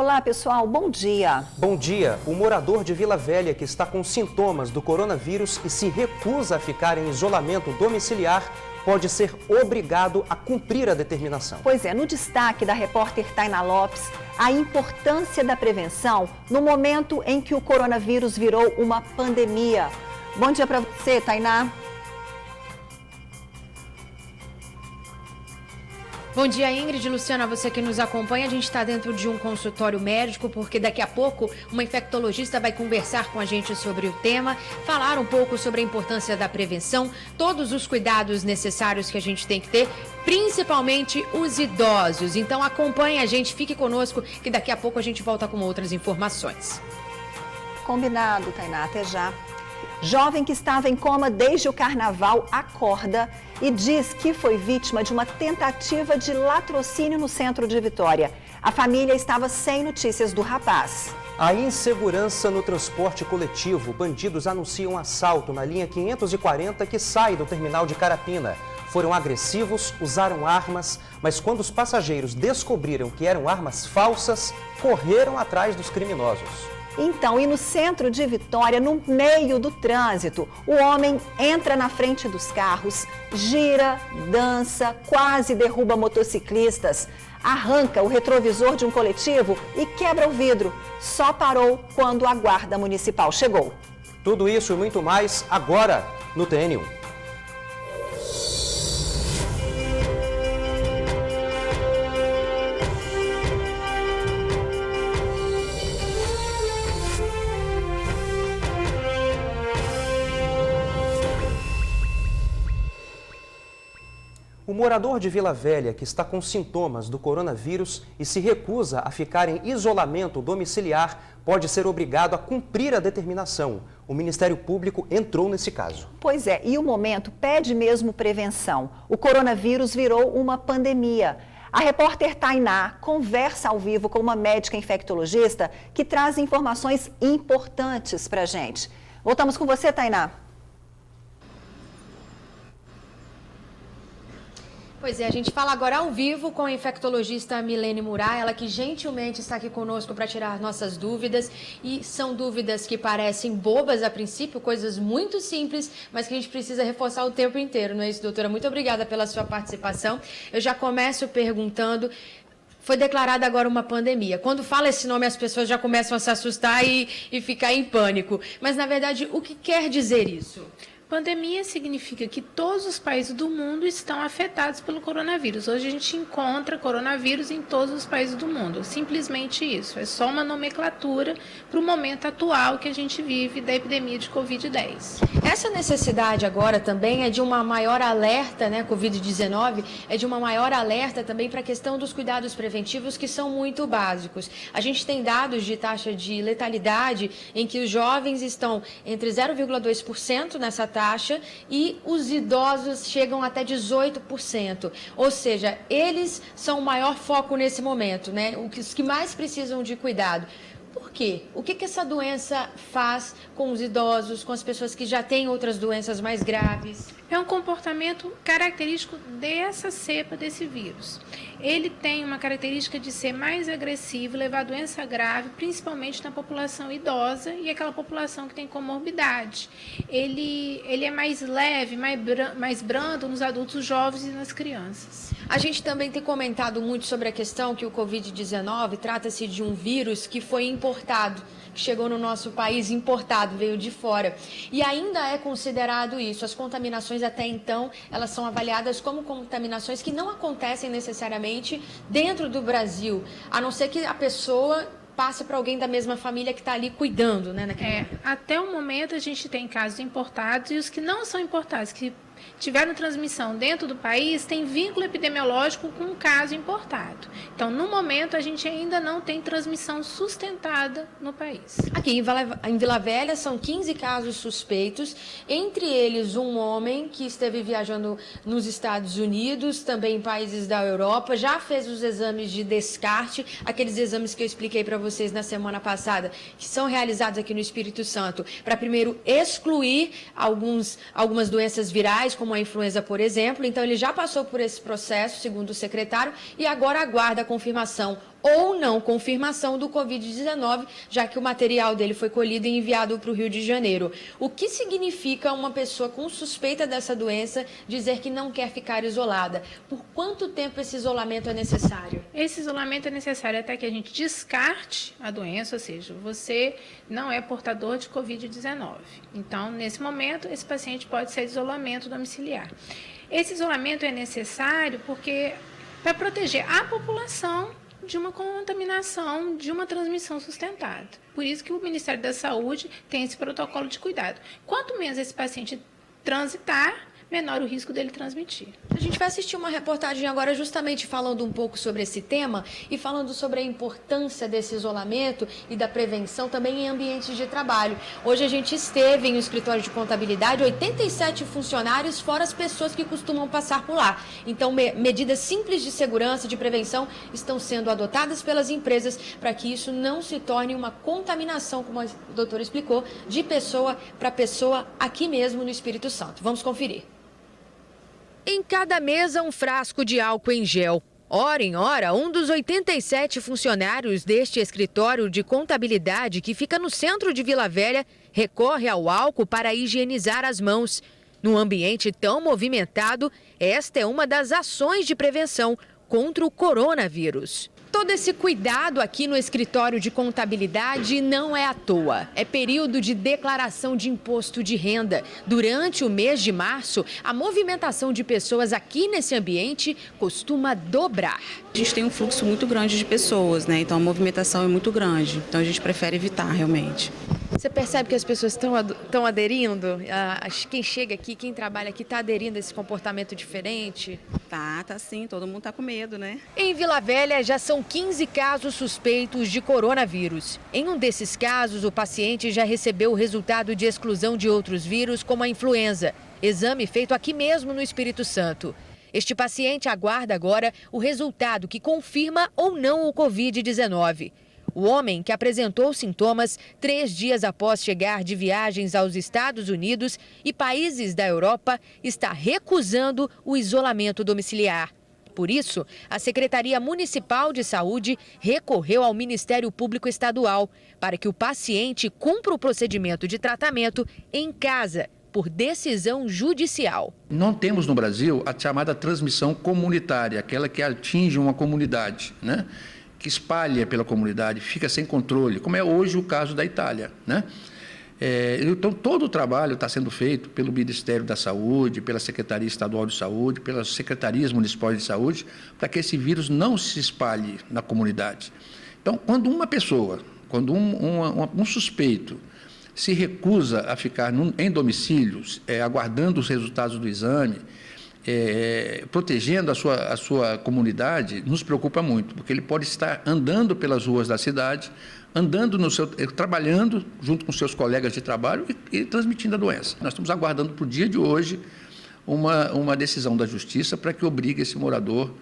Olá, pessoal, bom dia. Bom dia. O morador de Vila Velha que está com sintomas do coronavírus e se recusa a ficar em isolamento domiciliar pode ser obrigado a cumprir a determinação. Pois é, no destaque da repórter Tainá Lopes, a importância da prevenção no momento em que o coronavírus virou uma pandemia. Bom dia para você, Tainá. Bom dia, Ingrid, Luciana, você que nos acompanha. A gente está dentro de um consultório médico porque daqui a pouco uma infectologista vai conversar com a gente sobre o tema, falar um pouco sobre a importância da prevenção, todos os cuidados necessários que a gente tem que ter, principalmente os idosos. Então acompanhe a gente, fique conosco que daqui a pouco a gente volta com outras informações. Combinado, Tainá, até já. Jovem que estava em coma desde o carnaval acorda e diz que foi vítima de uma tentativa de latrocínio no centro de Vitória. A família estava sem notícias do rapaz. A insegurança no transporte coletivo. Bandidos anunciam assalto na linha 540 que sai do terminal de Carapina. Foram agressivos, usaram armas, mas quando os passageiros descobriram que eram armas falsas, correram atrás dos criminosos. Então, e no centro de Vitória, no meio do trânsito, o homem entra na frente dos carros, gira, dança, quase derruba motociclistas, arranca o retrovisor de um coletivo e quebra o vidro. Só parou quando a guarda municipal chegou. Tudo isso e muito mais agora no TN1. O morador de Vila Velha que está com sintomas do coronavírus e se recusa a ficar em isolamento domiciliar pode ser obrigado a cumprir a determinação. O Ministério Público entrou nesse caso. Pois é, e o momento pede mesmo prevenção. O coronavírus virou uma pandemia. A repórter Tainá conversa ao vivo com uma médica infectologista que traz informações importantes para a gente. Voltamos com você, Tainá. Pois é, a gente fala agora ao vivo com a infectologista Milene Murat, ela que gentilmente está aqui conosco para tirar nossas dúvidas. E são dúvidas que parecem bobas a princípio, coisas muito simples, mas que a gente precisa reforçar o tempo inteiro, não é isso, doutora? Muito obrigada pela sua participação. Eu já começo perguntando... Foi declarada agora uma pandemia. Quando fala esse nome, as pessoas já começam a se assustar e ficar em pânico. Mas, na verdade, o que quer dizer isso? Pandemia significa que todos os países do mundo estão afetados pelo coronavírus. Hoje a gente encontra coronavírus em todos os países do mundo. Simplesmente isso. É só uma nomenclatura para o momento atual que a gente vive da epidemia de Covid-10. Essa necessidade agora também é de uma maior alerta, né? Covid-19 é de uma maior alerta também para a questão dos cuidados preventivos que são muito básicos. A gente tem dados de taxa de letalidade em que os jovens estão entre 0,2% nessa taxa e os idosos chegam até 18%. Ou seja, eles são o maior foco nesse momento, né? Os que mais precisam de cuidado. Por quê? O que essa doença faz com os idosos, com as pessoas que já têm outras doenças mais graves? É um comportamento característico dessa cepa desse vírus. Ele tem uma característica de ser mais agressivo, levar doença grave, principalmente na população idosa e aquela população que tem comorbidade. Ele é mais leve, mais brando nos adultos jovens e nas crianças. A gente também tem comentado muito sobre a questão que o Covid-19 trata-se de um vírus que foi importado, que chegou no nosso país importado, veio de fora. E ainda é considerado isso. As contaminações até então, elas são avaliadas como contaminações que não acontecem necessariamente dentro do Brasil, a não ser que a pessoa passe para alguém da mesma família que está ali cuidando, né? Até o momento a gente tem casos importados e os que não são importados, que tiveram transmissão dentro do país, tem vínculo epidemiológico com um caso importado. Então, no momento, a gente ainda não tem transmissão sustentada no país. Aqui em Vila Velha são 15 casos suspeitos, entre eles um homem que esteve viajando nos Estados Unidos, também em países da Europa, já fez os exames de descarte, aqueles exames que eu expliquei para vocês na semana passada, que são realizados aqui no Espírito Santo, para primeiro excluir algumas doenças virais, como a influenza, por exemplo. Então, ele já passou por esse processo, segundo o secretário, e agora aguarda a confirmação ou não confirmação do Covid-19, já que o material dele foi colhido e enviado para o Rio de Janeiro. O que significa uma pessoa com suspeita dessa doença dizer que não quer ficar isolada? Por quanto tempo esse isolamento é necessário? Esse isolamento é necessário até que a gente descarte a doença, ou seja, você não é portador de Covid-19. Então, nesse momento, esse paciente pode ser de isolamento domiciliar. Esse isolamento é necessário porque para proteger a população de uma contaminação, de uma transmissão sustentada. Por isso que o Ministério da Saúde tem esse protocolo de cuidado. Quanto menos esse paciente transitar, menor o risco dele transmitir. A gente vai assistir uma reportagem agora justamente falando um pouco sobre esse tema e falando sobre a importância desse isolamento e da prevenção também em ambientes de trabalho. Hoje a gente esteve em um escritório de contabilidade, 87 funcionários, fora as pessoas que costumam passar por lá. Então, medidas simples de segurança e de prevenção estão sendo adotadas pelas empresas para que isso não se torne uma contaminação, como a doutora explicou, de pessoa para pessoa aqui mesmo no Espírito Santo. Vamos conferir. Em cada mesa, um frasco de álcool em gel. Hora em hora, um dos 87 funcionários deste escritório de contabilidade, que fica no centro de Vila Velha, recorre ao álcool para higienizar as mãos. Num ambiente tão movimentado, esta é uma das ações de prevenção contra o coronavírus. Todo esse cuidado aqui no escritório de contabilidade não é à toa. É período de declaração de imposto de renda. Durante o mês de março, a movimentação de pessoas aqui nesse ambiente costuma dobrar. A gente tem um fluxo muito grande de pessoas, né? Então a movimentação é muito grande. Então a gente prefere evitar realmente. Você percebe que as pessoas estão aderindo? Quem chega aqui, quem trabalha aqui, está aderindo a esse comportamento diferente? Tá sim. Todo mundo tá com medo, né? Em Vila Velha já são 15 casos suspeitos de coronavírus. Em um desses casos, o paciente já recebeu o resultado de exclusão de outros vírus, como a influenza. Exame feito aqui mesmo no Espírito Santo. Este paciente aguarda agora o resultado que confirma ou não o Covid-19. O homem, que apresentou sintomas 3 dias após chegar de viagens aos Estados Unidos e países da Europa, está recusando o isolamento domiciliar. Por isso, a Secretaria Municipal de Saúde recorreu ao Ministério Público Estadual para que o paciente cumpra o procedimento de tratamento em casa, por decisão judicial. Não temos no Brasil a chamada transmissão comunitária, aquela que atinge uma comunidade, né? Que espalha pela comunidade, fica sem controle, como é hoje o caso da Itália, né? Então, todo o trabalho está sendo feito pelo Ministério da Saúde, pela Secretaria Estadual de Saúde, pelas Secretarias Municipais de Saúde, para que esse vírus não se espalhe na comunidade. Então, quando uma pessoa, quando um suspeito se recusa a ficar em domicílios, aguardando os resultados do exame, protegendo a sua comunidade, nos preocupa muito, porque ele pode estar andando pelas ruas da cidade, trabalhando junto com seus colegas de trabalho e transmitindo a doença. Nós estamos aguardando para o dia de hoje uma decisão da Justiça para que obrigue esse morador,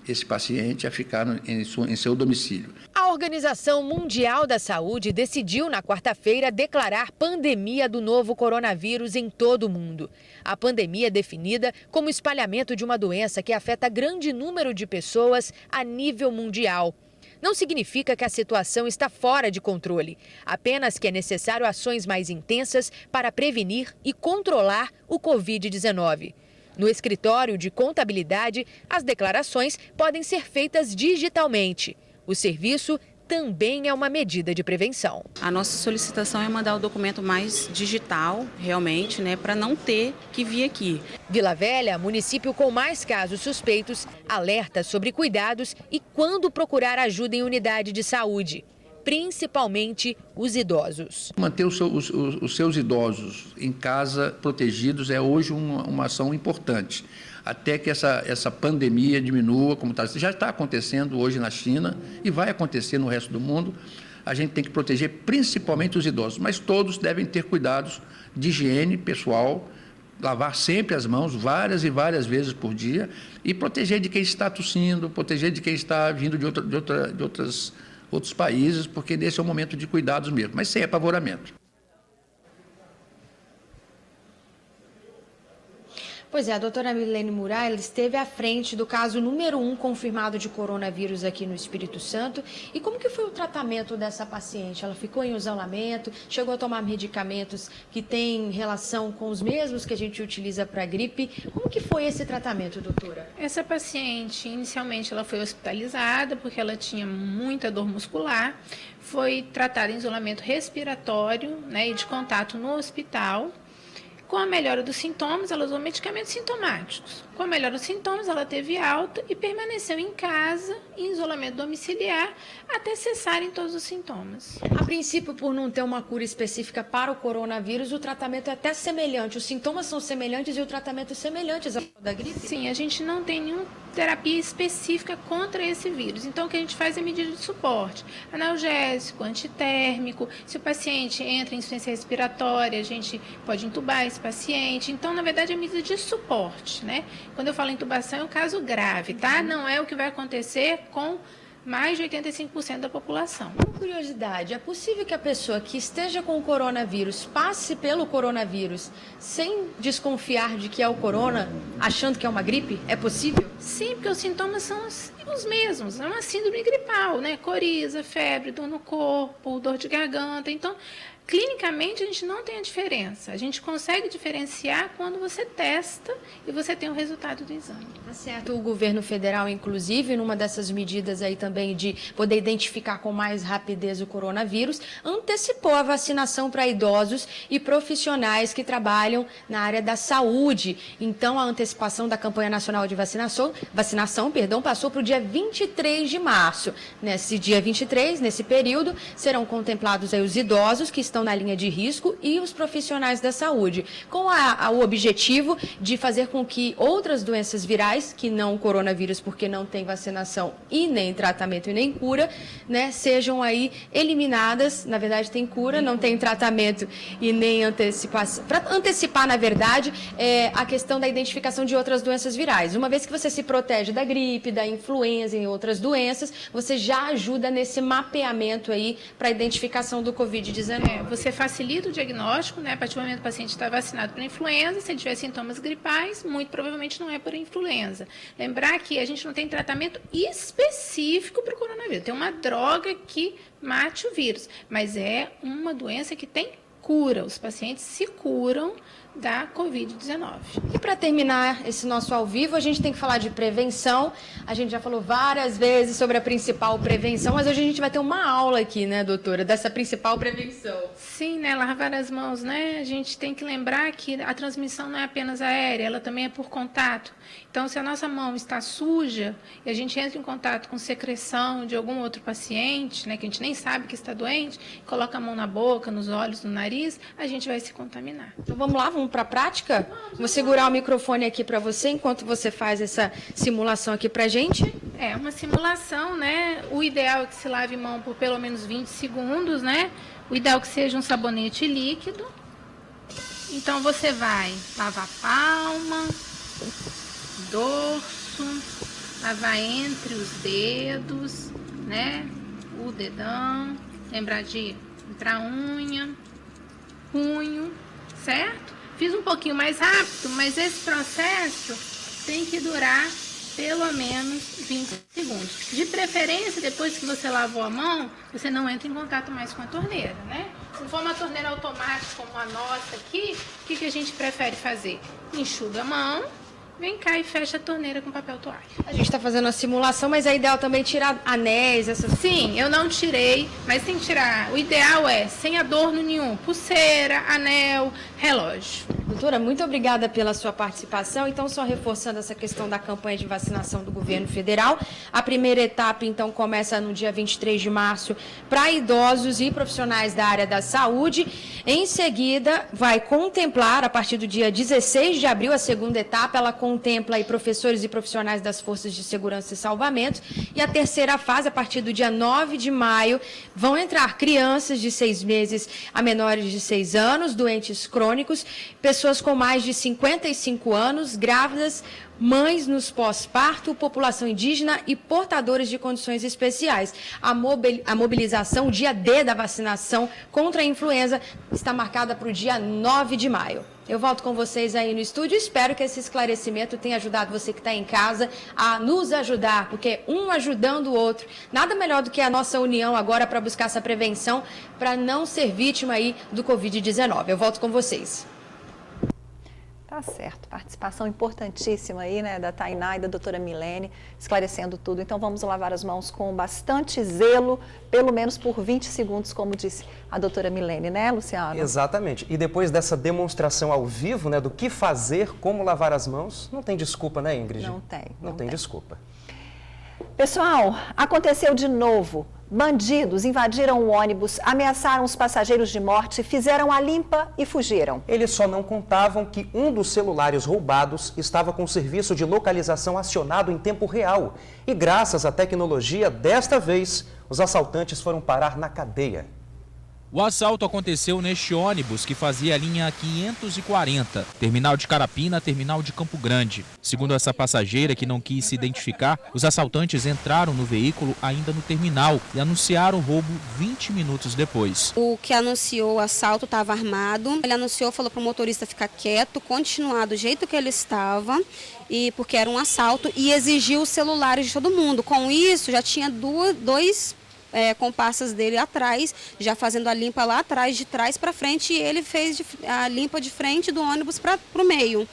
esse paciente, a ficar em seu domicílio. A Organização Mundial da Saúde decidiu na quarta-feira declarar pandemia do novo coronavírus em todo o mundo. A pandemia é definida como espalhamento de uma doença que afeta grande número de pessoas a nível mundial. Não significa que a situação está fora de controle, apenas que é necessário ações mais intensas para prevenir e controlar o Covid-19. No escritório de contabilidade, as declarações podem ser feitas digitalmente. O serviço também é uma medida de prevenção. A nossa solicitação é mandar o documento mais digital, realmente, né, para não ter que vir aqui. Vila Velha, município com mais casos suspeitos, alerta sobre cuidados e quando procurar ajuda em unidade de saúde, principalmente os idosos. Manter os seus idosos em casa protegidos é hoje uma ação importante. Até que essa pandemia diminua, como já está acontecendo hoje na China e vai acontecer no resto do mundo, a gente tem que proteger principalmente os idosos, mas todos devem ter cuidados de higiene pessoal, lavar sempre as mãos várias e várias vezes por dia e proteger de quem está tossindo, proteger de quem está vindo de outros países, porque nesse é o momento de cuidados mesmo, mas sem apavoramento. Pois é, a doutora Milene Murá esteve à frente do caso número 1 confirmado de coronavírus aqui no Espírito Santo. E como que foi o tratamento dessa paciente? Ela ficou em isolamento, chegou a tomar medicamentos que têm relação com os mesmos que a gente utiliza para gripe. Como que foi esse tratamento, doutora? Essa paciente, inicialmente, ela foi hospitalizada porque ela tinha muita dor muscular. Foi tratada em isolamento respiratório, né, e de contato no hospital. Com a melhora dos sintomas, ela usou medicamentos sintomáticos. Com a melhora dos sintomas, ela teve alta e permaneceu em casa, em isolamento domiciliar, até cessarem todos os sintomas. A princípio, por não ter uma cura específica para o coronavírus, o tratamento é até semelhante. Os sintomas são semelhantes e o tratamento é semelhante ao da gripe? Sim, a gente não tem nenhuma terapia específica contra esse vírus. Então, o que a gente faz é medida de suporte. Analgésico, antitérmico. Se o paciente entra em insuficiência respiratória, a gente pode intubar esse paciente. Então, na verdade, é medida de suporte, né? Quando eu falo intubação, é um caso grave, tá? Não é o que vai acontecer com mais de 85% da população. Uma curiosidade, é possível que a pessoa que esteja com o coronavírus passe pelo coronavírus sem desconfiar de que é o corona, achando que é uma gripe? É possível? Sim, porque os sintomas são os mesmos. É uma síndrome gripal, né? Coriza, febre, dor no corpo, dor de garganta. Então, clinicamente, a gente não tem a diferença. A gente consegue diferenciar quando você testa e você tem o resultado do exame. Tá certo. O governo federal, inclusive, numa dessas medidas aí também de poder identificar com mais rapidez o coronavírus, antecipou a vacinação para idosos e profissionais que trabalham na área da saúde. Então, a antecipação da campanha nacional de vacinação, passou para o dia 23 de março. Nesse dia 23, nesse período, serão contemplados aí os idosos que estão na linha de risco e os profissionais da saúde, com o objetivo de fazer com que outras doenças virais, que não o coronavírus, porque não tem vacinação e nem tratamento e nem cura, né, sejam aí eliminadas. Na verdade, tem cura, não tem tratamento e nem antecipação. Para antecipar, na verdade, a questão da identificação de outras doenças virais. Uma vez que você se protege da gripe, da influenza e outras doenças, você já ajuda nesse mapeamento aí para a identificação do Covid-19. Você facilita o diagnóstico, né? A partir do momento que o paciente está vacinado para influenza, se ele tiver sintomas gripais, muito provavelmente não é por influenza. Lembrar que a gente não tem tratamento específico para o coronavírus. Tem uma droga que mate o vírus, mas é uma doença que tem cura. Os pacientes se curam da Covid-19. E para terminar esse nosso ao vivo, a gente tem que falar de prevenção. A gente já falou várias vezes sobre a principal prevenção, mas hoje a gente vai ter uma aula aqui, né, doutora, dessa principal prevenção. Sim, né, lavar as mãos, né? A gente tem que lembrar que a transmissão não é apenas aérea, ela também é por contato. Então, se a nossa mão está suja e a gente entra em contato com secreção de algum outro paciente, né, que a gente nem sabe que está doente, coloca a mão na boca, nos olhos, no nariz, a gente vai se contaminar. Então, vamos lá, vamos para a prática? Vou segurar o microfone aqui para você enquanto você faz essa simulação aqui para a gente. É uma simulação, né? O ideal é que se lave mão por pelo menos 20 segundos, né? O ideal é que seja um sabonete líquido. Então, você vai lavar a palma, dorso, lavar entre os dedos, né? O dedão, lembrar de ir para a unha, punho, certo? Fiz um pouquinho mais rápido, mas esse processo tem que durar pelo menos 20 segundos. De preferência, depois que você lavou a mão, você não entra em contato mais com a torneira, né? Se for uma torneira automática como a nossa aqui, o que a gente prefere fazer? Enxuga a mão, vem cá e fecha a torneira com papel toalha. A gente está fazendo a simulação, mas é ideal também tirar anéis, essas... Sim, eu não tirei, mas tem que tirar. O ideal é sem adorno nenhum. Pulseira, anel, relógio. Doutora, muito obrigada pela sua participação. Então, só reforçando essa questão da campanha de vacinação do governo federal. A primeira etapa, então, começa no dia 23 de março para idosos e profissionais da área da saúde. Em seguida, vai contemplar, a partir do dia 16 de abril, a segunda etapa. Ela contempla aí professores e profissionais das Forças de Segurança e Salvamento. E a terceira fase, a partir do dia 9 de maio, vão entrar crianças de 6 meses a menores de 6 anos, doentes crônicos, pessoas pessoas com mais de 55 anos, grávidas, mães nos pós-parto, população indígena e portadores de condições especiais. A mobilização, o dia D da vacinação contra a influenza, está marcada para o dia 9 de maio. Eu volto com vocês aí no estúdio. Espero que esse esclarecimento tenha ajudado você que está em casa a nos ajudar, porque um ajudando o outro, nada melhor do que a nossa união agora para buscar essa prevenção, para não ser vítima aí do Covid-19. Eu volto com vocês. Tá certo, participação importantíssima aí, né, da Tainá e da doutora Milene, esclarecendo tudo. Então vamos lavar as mãos com bastante zelo, pelo menos por 20 segundos, como disse a doutora Milene, né, Luciano? Exatamente. E depois dessa demonstração ao vivo, né, do que fazer, como lavar as mãos, não tem desculpa, né, Ingrid? Não tem. Não tem desculpa. Pessoal, aconteceu de novo. Bandidos invadiram o ônibus, ameaçaram os passageiros de morte, fizeram a limpa e fugiram. Eles só não contavam que um dos celulares roubados estava com o serviço de localização acionado em tempo real. E graças à tecnologia, desta vez, os assaltantes foram parar na cadeia. O assalto aconteceu neste ônibus que fazia a linha 540, terminal de Carapina, terminal de Campo Grande. Segundo essa passageira que não quis se identificar, os assaltantes entraram no veículo ainda no terminal e anunciaram o roubo 20 minutos depois. O que anunciou o assalto estava armado. Ele anunciou, falou para o motorista ficar quieto, continuar do jeito que ele estava, e porque era um assalto, e exigiu os celulares de todo mundo. Com isso, já tinha dois comparsas dele atrás, já fazendo a limpa lá atrás, de trás para frente, e ele fez a limpa de frente do ônibus para o meio.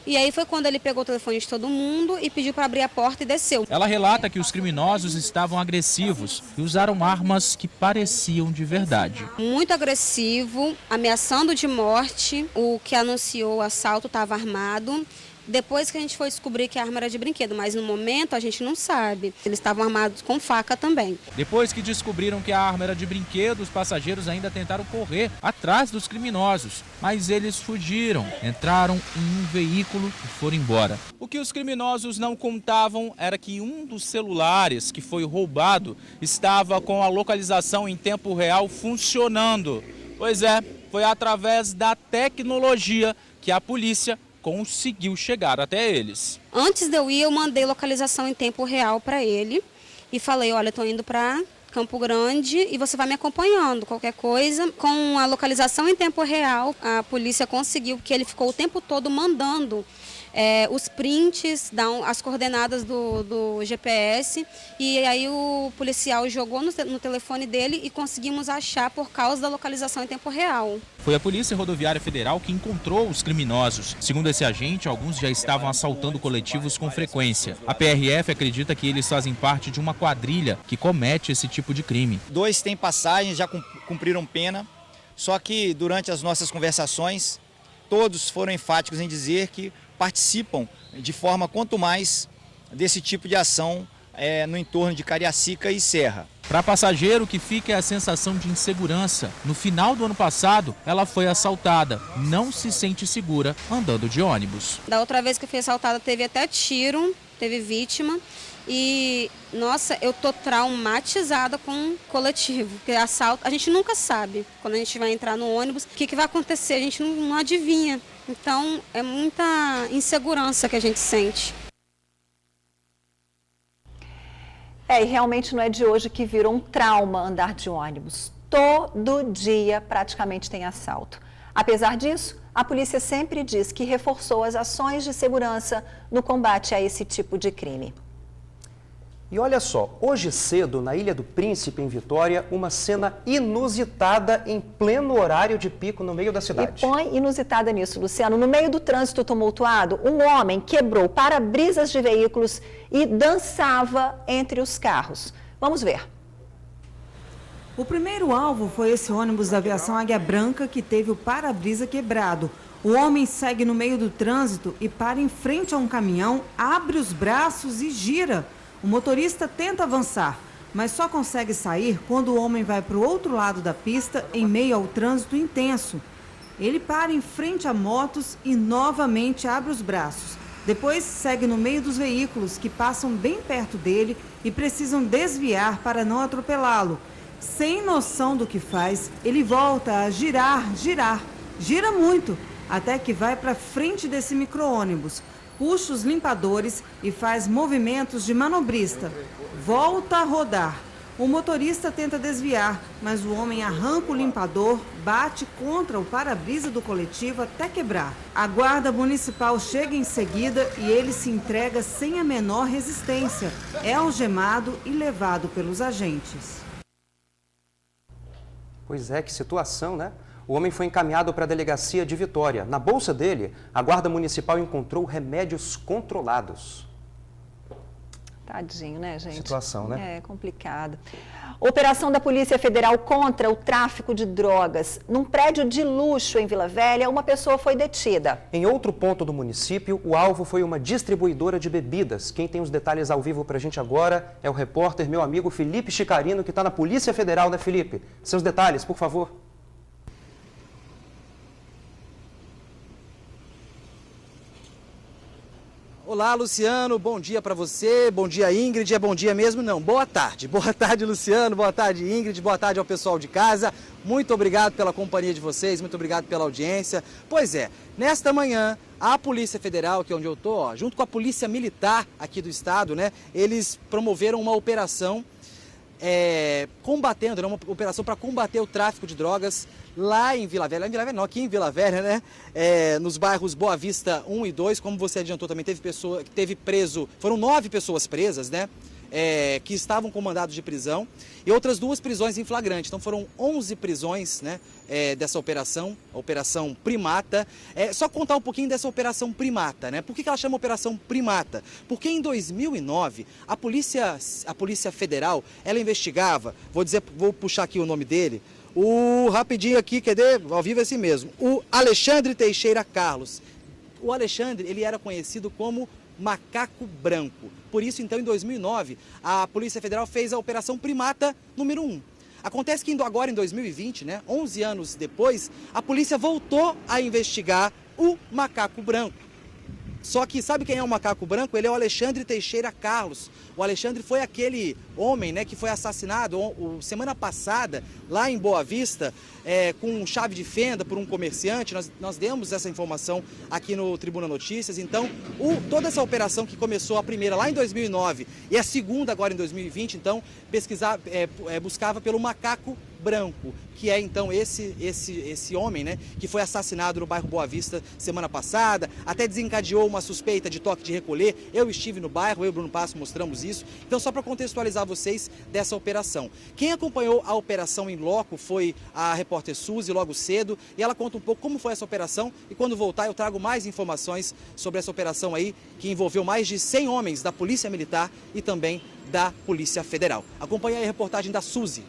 E aí foi quando ele pegou o telefone de todo mundo e pediu para abrir a porta e desceu. Ela relata que os criminosos estavam agressivos e usaram armas que pareciam de verdade. Muito agressivo, ameaçando de morte. O que anunciou o assalto estava armado. Depois que a gente foi descobrir que a arma era de brinquedo, mas no momento a gente não sabe. Eles estavam armados com faca também. Depois que descobriram que a arma era de brinquedo, os passageiros ainda tentaram correr atrás dos criminosos, mas eles fugiram, entraram em um veículo e foram embora. O que os criminosos não contavam era que um dos celulares que foi roubado estava com a localização em tempo real funcionando. Pois é, foi através da tecnologia que a polícia conseguiu chegar até eles. Antes de eu ir, eu mandei localização em tempo real para ele e falei, olha, estou indo para Campo Grande e você vai me acompanhando, qualquer coisa. Com a localização em tempo real, a polícia conseguiu, porque ele ficou o tempo todo mandando os prints, as coordenadas do GPS, e aí o policial jogou no telefone dele e conseguimos achar por causa da localização em tempo real. Foi a Polícia Rodoviária Federal que encontrou os criminosos. Segundo esse agente, alguns já estavam assaltando coletivos com frequência. A PRF acredita que eles fazem parte de uma quadrilha que comete esse tipo de crime. 2 têm passagem, já cumpriram pena, só que durante as nossas conversações, todos foram enfáticos em dizer que participam de forma quanto mais desse tipo de ação no entorno de Cariacica e Serra. Para passageiro, o que fica é a sensação de insegurança. No final do ano passado, ela foi assaltada. Não se sente segura andando de ônibus. Da outra vez que eu fui assaltada, teve até tiro, teve vítima. E, nossa, eu tô traumatizada com o coletivo. Porque assalto, a gente nunca sabe, quando a gente vai entrar no ônibus, o que vai acontecer, a gente não adivinha. Então, é muita insegurança que a gente sente. E realmente não é de hoje que virou um trauma andar de ônibus. Todo dia praticamente tem assalto. Apesar disso, a polícia sempre diz que reforçou as ações de segurança no combate a esse tipo de crime. E olha só, hoje cedo, na Ilha do Príncipe, em Vitória, uma cena inusitada em pleno horário de pico no meio da cidade. E põe inusitada nisso, Luciano. No meio do trânsito tumultuado, um homem quebrou para-brisas de veículos e dançava entre os carros. Vamos ver. O primeiro alvo foi esse ônibus da aviação Águia Branca que teve o para-brisa quebrado. O homem segue no meio do trânsito e para em frente a um caminhão, abre os braços e gira. O motorista tenta avançar, mas só consegue sair quando o homem vai para o outro lado da pista em meio ao trânsito intenso. Ele para em frente a motos e novamente abre os braços. Depois segue no meio dos veículos que passam bem perto dele e precisam desviar para não atropelá-lo. Sem noção do que faz, ele volta a girar. Gira muito até que vai para frente desse micro-ônibus, puxa os limpadores e faz movimentos de manobrista. Volta a rodar. O motorista tenta desviar, mas o homem arranca o limpador, bate contra o para-brisa do coletivo até quebrar. A guarda municipal chega em seguida e ele se entrega sem a menor resistência. É algemado e levado pelos agentes. Pois é, que situação, né? O homem foi encaminhado para a delegacia de Vitória. Na bolsa dele, a guarda municipal encontrou remédios controlados. Tadinho, né, gente? Situação, né? É complicado. Operação da Polícia Federal contra o tráfico de drogas. Num prédio de luxo em Vila Velha, uma pessoa foi detida. Em outro ponto do município, o alvo foi uma distribuidora de bebidas. Quem tem os detalhes ao vivo para a gente agora é o repórter, meu amigo Felipe Chicarino, que está na Polícia Federal, né, Felipe? Seus detalhes, por favor. Olá, Luciano, bom dia para você, bom dia, Ingrid, é bom dia mesmo? Não, boa tarde, Luciano, boa tarde, Ingrid, boa tarde ao pessoal de casa, muito obrigado pela companhia de vocês, muito obrigado pela audiência. Pois é, nesta manhã, a Polícia Federal, que é onde eu estou, junto com a Polícia Militar aqui do estado, né, eles promoveram uma operação combatendo, uma operação para combater o tráfico de drogas lá em Vila Velha, aqui em Vila Velha, né? Nos bairros Boa Vista 1 e 2, como você adiantou também, teve preso, foram 9 pessoas presas, né? Que estavam com mandados de prisão e outras 2 prisões em flagrante. Então foram 11 prisões, né, dessa operação, a Operação Primata. Só contar um pouquinho dessa Operação Primata, né? Por que ela chama Operação Primata? Porque em 2009 a Polícia Federal, ela investigava, vou puxar aqui o nome dele, rapidinho aqui, ao vivo é assim mesmo, o Alexandre Teixeira Carlos. O Alexandre, ele era conhecido como Macaco Branco. Por isso, então, em 2009, a Polícia Federal fez a Operação Primata número 1. Acontece que agora, em 2020, né, 11 anos depois, a polícia voltou a investigar o Macaco Branco. Só que sabe quem é o Macaco Branco? Ele é o Alexandre Teixeira Carlos. O Alexandre foi aquele homem, né, que foi assassinado semana passada lá em Boa Vista com chave de fenda por um comerciante. Nós demos essa informação aqui no Tribuna Notícias. Então, toda essa operação que começou a primeira lá em 2009 e a segunda agora em 2020, então, buscava pelo Macaco Branco, que é então esse homem, né, que foi assassinado no bairro Boa Vista semana passada, até desencadeou uma suspeita de toque de recolher. Eu estive no bairro, eu e Bruno Passo mostramos isso. Então, só para contextualizar vocês dessa operação. Quem acompanhou a operação em loco foi a repórter Suzy logo cedo, e ela conta um pouco como foi essa operação, e quando voltar eu trago mais informações sobre essa operação aí, que envolveu mais de 100 homens da Polícia Militar e também da Polícia Federal. Acompanhe aí a reportagem da Suzy.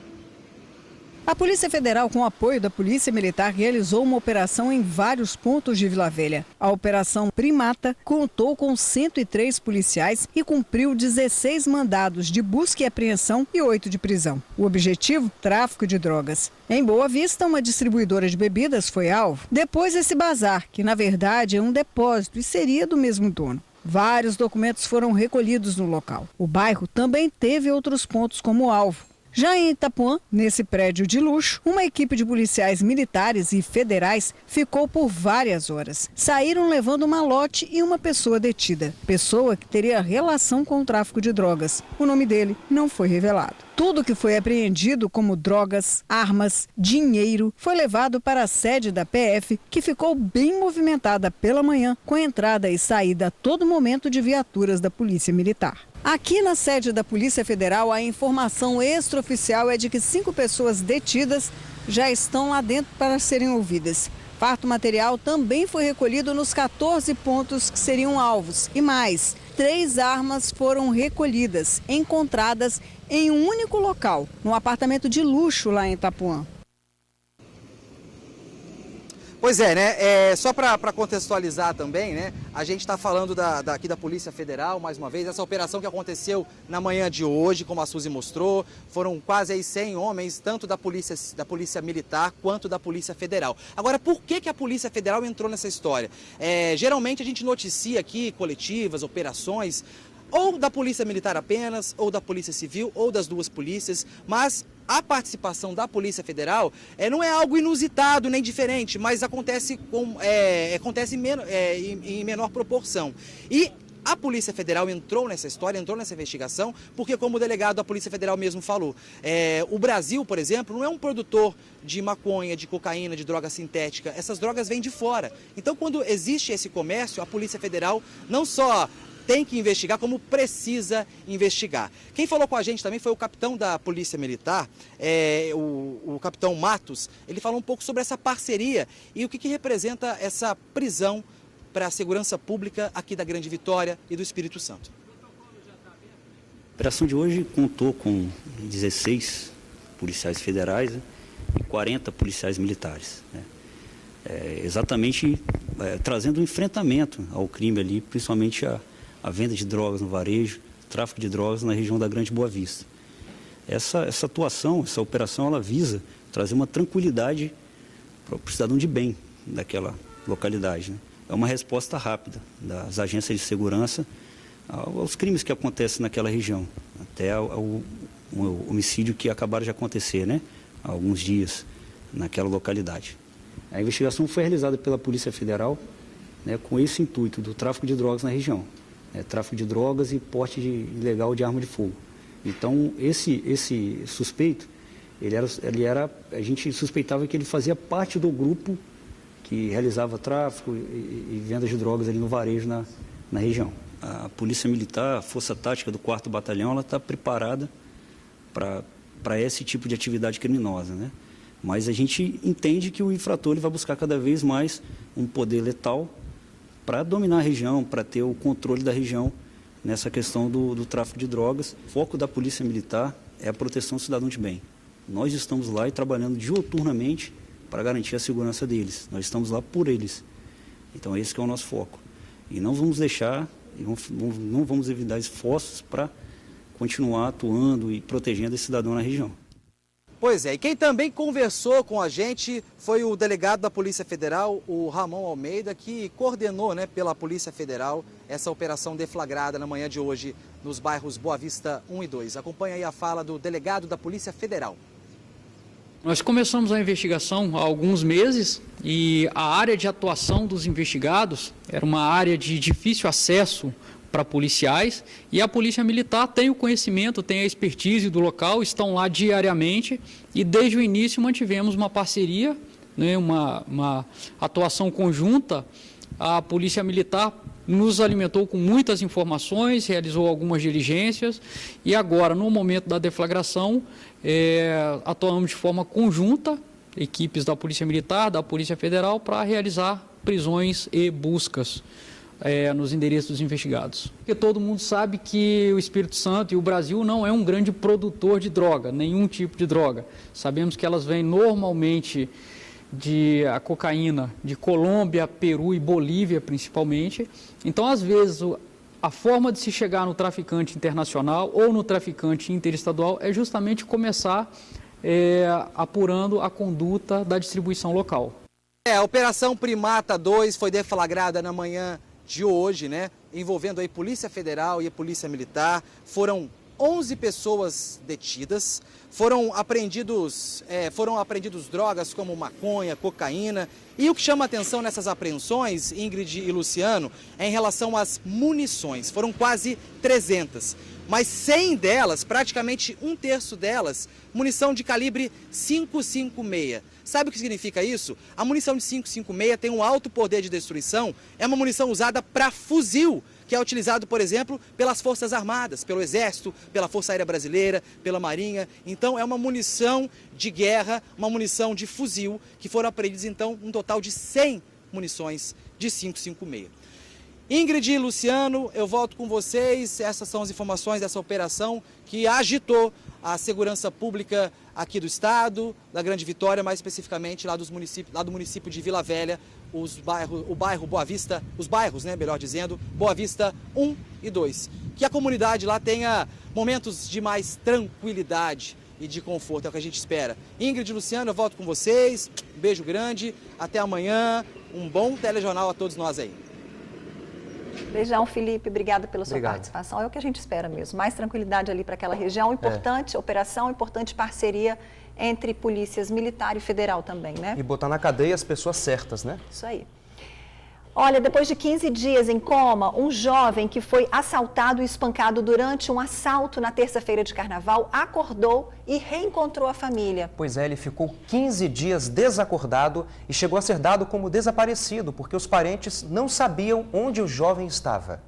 A Polícia Federal, com o apoio da Polícia Militar, realizou uma operação em vários pontos de Vila Velha. A Operação Primata contou com 103 policiais e cumpriu 16 mandados de busca e apreensão e 8 de prisão. O objetivo? Tráfico de drogas. Em Boa Vista, uma distribuidora de bebidas foi alvo. Depois esse bazar, que na verdade é um depósito e seria do mesmo dono. Vários documentos foram recolhidos no local. O bairro também teve outros pontos como alvo. Já em Itapuã, nesse prédio de luxo, uma equipe de policiais militares e federais ficou por várias horas. Saíram levando um malote e uma pessoa detida. Pessoa que teria relação com o tráfico de drogas. O nome dele não foi revelado. Tudo que foi apreendido como drogas, armas, dinheiro, foi levado para a sede da PF, que ficou bem movimentada pela manhã, com entrada e saída a todo momento de viaturas da Polícia Militar. Aqui na sede da Polícia Federal, a informação extraoficial é de que 5 pessoas detidas já estão lá dentro para serem ouvidas. Farto material também foi recolhido nos 14 pontos que seriam alvos. E mais, 3 armas foram recolhidas, encontradas em um único local, num apartamento de luxo lá em Itapuã. Pois é, né? Só para contextualizar também, né? A gente está falando aqui da Polícia Federal, mais uma vez, essa operação que aconteceu na manhã de hoje, como a Suzy mostrou, foram quase aí 100 homens, tanto da Polícia Militar quanto da Polícia Federal. Agora, por que a Polícia Federal entrou nessa história? Geralmente a gente noticia aqui coletivas, operações, ou da Polícia Militar apenas, ou da Polícia Civil, ou das duas polícias, mas a participação da Polícia Federal não é algo inusitado nem diferente, mas acontece em menor proporção. E a Polícia Federal entrou nessa história, entrou nessa investigação, porque, como o delegado da Polícia Federal mesmo falou, o Brasil, por exemplo, não é um produtor de maconha, de cocaína, de droga sintética. Essas drogas vêm de fora. Então, quando existe esse comércio, a Polícia Federal não só tem que investigar, como precisa investigar. Quem falou com a gente também foi o capitão da Polícia Militar, o capitão Matos. Ele falou um pouco sobre essa parceria e o que representa essa prisão para a segurança pública aqui da Grande Vitória e do Espírito Santo. A operação de hoje contou com 16 policiais federais e 40 policiais militares, né? Exatamente trazendo um enfrentamento ao crime ali, principalmente a venda de drogas no varejo, tráfico de drogas na região da Grande Boa Vista. Essa atuação, essa operação, ela visa trazer uma tranquilidade para o cidadão de bem daquela localidade, né? É uma resposta rápida das agências de segurança aos crimes que acontecem naquela região, até ao homicídio que acabaram de acontecer, né, há alguns dias naquela localidade. A investigação foi realizada pela Polícia Federal, né, com esse intuito do tráfico de drogas na região, tráfico de drogas e porte ilegal de arma de fogo. Então, esse suspeito, a gente suspeitava que ele fazia parte do grupo que realizava tráfico e venda de drogas ali no varejo na região. A Polícia Militar, a Força Tática do 4º Batalhão, ela está preparada para esse tipo de atividade criminosa, né? Mas a gente entende que o infrator ele vai buscar cada vez mais um poder letal para dominar a região, para ter o controle da região nessa questão do tráfico de drogas. O foco da Polícia Militar é a proteção do cidadão de bem. Nós estamos lá e trabalhando diuturnamente para garantir a segurança deles. Nós estamos lá por eles. Então, esse que é o nosso foco. E não vamos deixar, não vamos evitar esforços para continuar atuando e protegendo esse cidadão na região. Pois é, e quem também conversou com a gente foi o delegado da Polícia Federal, o Ramon Almeida, que coordenou, né, pela Polícia Federal essa operação deflagrada na manhã de hoje nos bairros Boa Vista 1 e 2. Acompanha aí a fala do delegado da Polícia Federal. Nós começamos a investigação há alguns meses e a área de atuação dos investigados era uma área de difícil acesso para policiais e a Polícia Militar tem o conhecimento, tem a expertise do local, estão lá diariamente e desde o início mantivemos uma parceria, né, uma atuação conjunta. A Polícia Militar nos alimentou com muitas informações, realizou algumas diligências e agora, no momento da deflagração, atuamos de forma conjunta, equipes da Polícia Militar, da Polícia Federal, para realizar prisões e buscas nos endereços dos investigados. Porque todo mundo sabe que o Espírito Santo e o Brasil não é um grande produtor de droga, nenhum tipo de droga. Sabemos que elas vêm normalmente a cocaína de Colômbia, Peru e Bolívia, principalmente. Então, às vezes, a forma de se chegar no traficante internacional ou no traficante interestadual é justamente começar apurando a conduta da distribuição local. A Operação Primata 2 foi deflagrada na manhã de hoje, né? Envolvendo aí Polícia Federal e a Polícia Militar. Foram 11 pessoas detidas, foram apreendidos drogas como maconha, cocaína. E o que chama a atenção nessas apreensões, Ingrid e Luciano, é em relação às munições. Foram quase 300, mas 100 delas, praticamente 1/3 delas, munição de calibre 5,56. Sabe o que significa isso? A munição de 5,56 tem um alto poder de destruição, é uma munição usada para fuzil, que é utilizado, por exemplo, pelas Forças Armadas, pelo Exército, pela Força Aérea Brasileira, pela Marinha. Então, é uma munição de guerra, uma munição de fuzil, que foram apreendidas, então, um total de 100 munições de 5,56. Ingrid e Luciano, eu volto com vocês. Essas são as informações dessa operação que agitou a segurança pública aqui do estado, da Grande Vitória, mais especificamente lá do município de Vila Velha, os bairros, né, melhor dizendo, Boa Vista 1 e 2. Que a comunidade lá tenha momentos de mais tranquilidade e de conforto, é o que a gente espera. Ingrid e Luciano, eu volto com vocês. Um beijo grande, até amanhã, um bom telejornal a todos nós aí. Beijão, Felipe. Obrigada pela sua participação. É o que a gente espera mesmo. Mais tranquilidade ali para aquela região. Importante operação, importante parceria entre polícias militar e federal também, né? E botar na cadeia as pessoas certas, né? Isso aí. Olha, depois de 15 dias em coma, um jovem que foi assaltado e espancado durante um assalto na terça-feira de carnaval acordou e reencontrou a família. Pois é, ele ficou 15 dias desacordado e chegou a ser dado como desaparecido, porque os parentes não sabiam onde o jovem estava.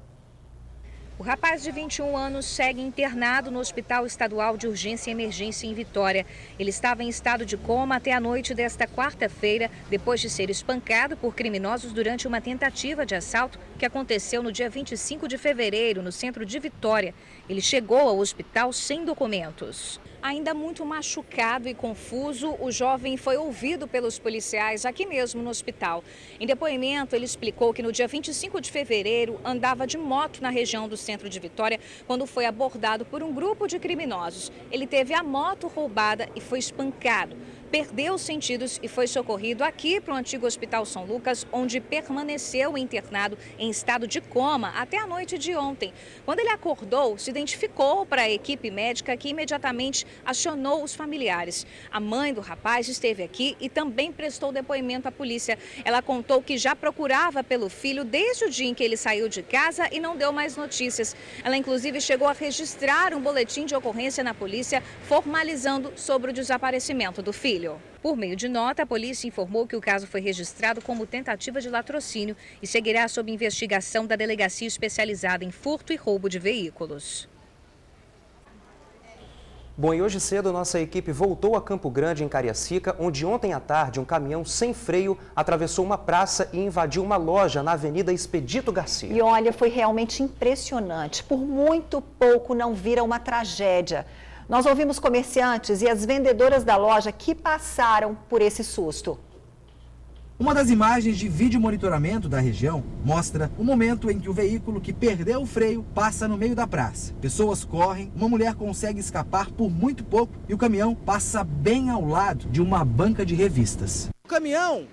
O rapaz de 21 anos segue internado no Hospital Estadual de Urgência e Emergência em Vitória. Ele estava em estado de coma até a noite desta quarta-feira, depois de ser espancado por criminosos durante uma tentativa de assalto que aconteceu no dia 25 de fevereiro, no centro de Vitória. Ele chegou ao hospital sem documentos. Ainda muito machucado e confuso, o jovem foi ouvido pelos policiais aqui mesmo no hospital. Em depoimento, ele explicou que no dia 25 de fevereiro andava de moto na região do centro de Vitória quando foi abordado por um grupo de criminosos. Ele teve a moto roubada e foi espancado. Perdeu os sentidos e foi socorrido aqui para o antigo Hospital São Lucas, onde permaneceu internado em estado de coma até a noite de ontem. Quando ele acordou, se identificou para a equipe médica que imediatamente acionou os familiares. A mãe do rapaz esteve aqui e também prestou depoimento à polícia. Ela contou que já procurava pelo filho desde o dia em que ele saiu de casa e não deu mais notícias. Ela inclusive chegou a registrar um boletim de ocorrência na polícia, formalizando sobre o desaparecimento do filho. Por meio de nota, a polícia informou que o caso foi registrado como tentativa de latrocínio e seguirá sob investigação da Delegacia Especializada em Furto e Roubo de Veículos. Bom, e hoje cedo nossa equipe voltou a Campo Grande, em Cariacica, onde ontem à tarde um caminhão sem freio atravessou uma praça e invadiu uma loja na Avenida Expedito Garcia. E olha, foi realmente impressionante. Por muito pouco não vira uma tragédia. Nós ouvimos comerciantes e as vendedoras da loja que passaram por esse susto. Uma das imagens de vídeo monitoramento da região mostra o momento em que o veículo que perdeu o freio passa no meio da praça. Pessoas correm, uma mulher consegue escapar por muito pouco e o caminhão passa bem ao lado de uma banca de revistas. O caminhão